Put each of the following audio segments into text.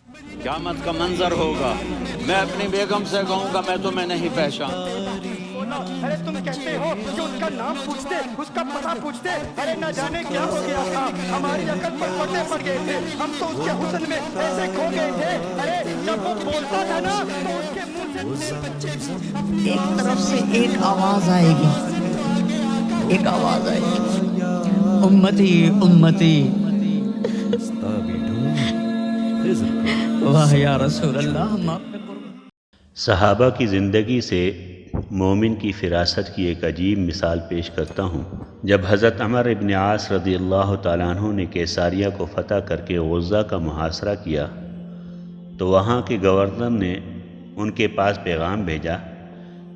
قیامت کا منظر ہوگا، میں اپنی بیگم سے کہوں گا میں تمہیں نہیں پہچان۔ ارے تم کہتے ہو کہ اس کا نام پوچھتے، اس کا پتہ پوچھتے، ارے نہ جانے کیا ہو گیا تھا، ہماری عقل پر پردے پڑ گئے تھے، ہم تو اس کے حسن میں ایسے کھو گئے تھے، ارے جب وہ بولتا تھا نا تو اس کے منہ سے ایک طرف سے ایک آواز آئے گی، ایک آواز آئے گی، امتی امتی، واہ یا رسول اللہ، ہم آپ پہ صحابہ کی زندگی سے مومن کی فراست کی ایک عجیب مثال پیش کرتا ہوں۔ جب حضرت عمر بن عاص رضی اللہ تعالیٰ عنہ نے کیساریہ کو فتح کر کے غزہ کا محاصرہ کیا تو وہاں کے گورنر نے ان کے پاس پیغام بھیجا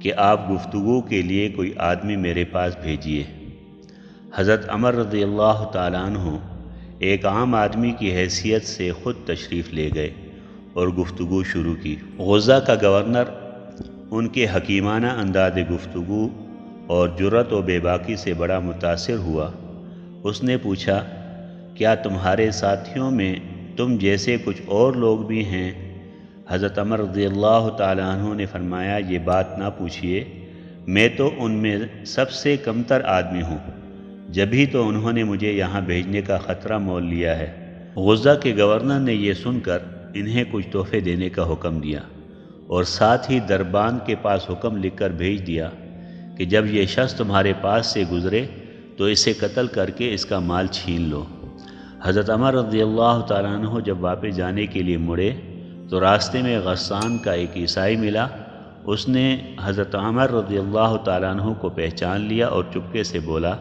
کہ آپ گفتگو کے لیے کوئی آدمی میرے پاس بھیجیے۔ حضرت عمر رضی اللہ تعالیٰ عنہ ایک عام آدمی کی حیثیت سے خود تشریف لے گئے اور گفتگو شروع کی۔ غزہ کا گورنر ان کے حکیمانہ انداز گفتگو اور جرأت و بے باکی سے بڑا متاثر ہوا۔ اس نے پوچھا، کیا تمہارے ساتھیوں میں تم جیسے کچھ اور لوگ بھی ہیں؟ حضرت عمر رضی اللہ تعالیٰ عنہ نے فرمایا، یہ بات نہ پوچھئے، میں تو ان میں سب سے کمتر آدمی ہوں، جبھی تو انہوں نے مجھے یہاں بھیجنے کا خطرہ مول لیا ہے۔ غزہ کے گورنر نے یہ سن کر انہیں کچھ تحفے دینے کا حکم دیا اور ساتھ ہی دربان کے پاس حکم لکھ کر بھیج دیا کہ جب یہ شخص تمہارے پاس سے گزرے تو اسے قتل کر کے اس کا مال چھین لو۔ حضرت عمر رضی اللہ تعالیٰ عنہ جب واپس جانے کے لیے مڑے تو راستے میں غسان کا ایک عیسائی ملا۔ اس نے حضرت عمر رضی اللہ تعالیٰ عنہ کو پہچان لیا اور چپکے سے بولا،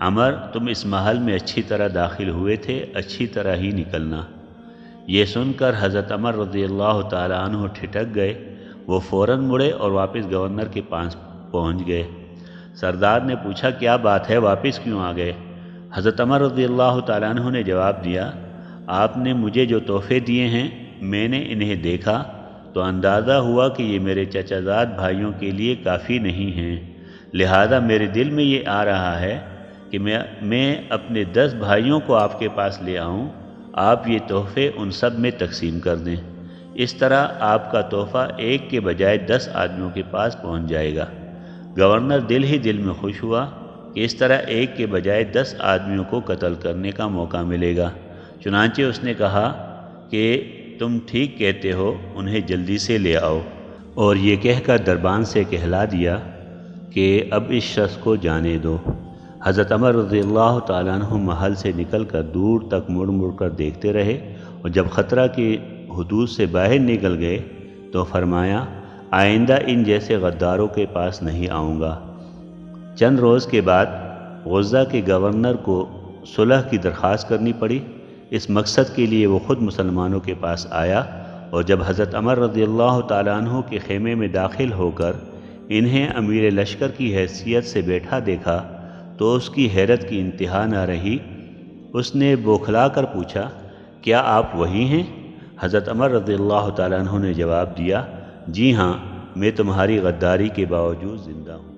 عمر، تم اس محل میں اچھی طرح داخل ہوئے تھے، اچھی طرح ہی نکلنا۔ یہ سن کر حضرت عمر رضی اللہ تعالیٰ عنہ ٹھٹک گئے۔ وہ فوراً مڑے اور واپس گورنر کے پاس پہنچ گئے۔ سردار نے پوچھا، کیا بات ہے، واپس کیوں آ گئے؟ حضرت عمر رضی اللہ تعالیٰ عنہ نے جواب دیا، آپ نے مجھے جو تحفے دیے ہیں میں نے انہیں دیکھا تو اندازہ ہوا کہ یہ میرے چچا زاد بھائیوں کے لیے کافی نہیں ہیں، لہذا میرے دل میں یہ آ رہا ہے کہ میں اپنے 10 بھائیوں کو آپ کے پاس لے آؤں، آپ یہ تحفے ان سب میں تقسیم کر دیں، اس طرح آپ کا تحفہ ایک کے بجائے 10 آدمیوں کے پاس پہنچ جائے گا۔ گورنر دل ہی دل میں خوش ہوا کہ اس طرح ایک کے بجائے 10 آدمیوں کو قتل کرنے کا موقع ملے گا۔ چنانچہ اس نے کہا کہ تم ٹھیک کہتے ہو، انہیں جلدی سے لے آؤ، اور یہ کہہ کر دربان سے کہلا دیا کہ اب اس شخص کو جانے دو۔ حضرت عمر رضی اللہ تعالیٰ عنہ محل سے نکل کر دور تک مڑ مڑ کر دیکھتے رہے، اور جب خطرہ کی حدود سے باہر نکل گئے تو فرمایا، آئندہ ان جیسے غداروں کے پاس نہیں آؤں گا۔ چند روز کے بعد غزہ کے گورنر کو صلح کی درخواست کرنی پڑی۔ اس مقصد کے لیے وہ خود مسلمانوں کے پاس آیا، اور جب حضرت عمر رضی اللہ تعالیٰ عنہ کے خیمے میں داخل ہو کر انہیں امیر لشکر کی حیثیت سے بیٹھا دیکھا تو اس کی حیرت کی انتہا نہ رہی۔ اس نے بوکھلا کر پوچھا، کیا آپ وہی ہیں؟ حضرت عمر رضی اللہ تعالیٰ عنہ نے جواب دیا، جی ہاں، میں تمہاری غداری کے باوجود زندہ ہوں۔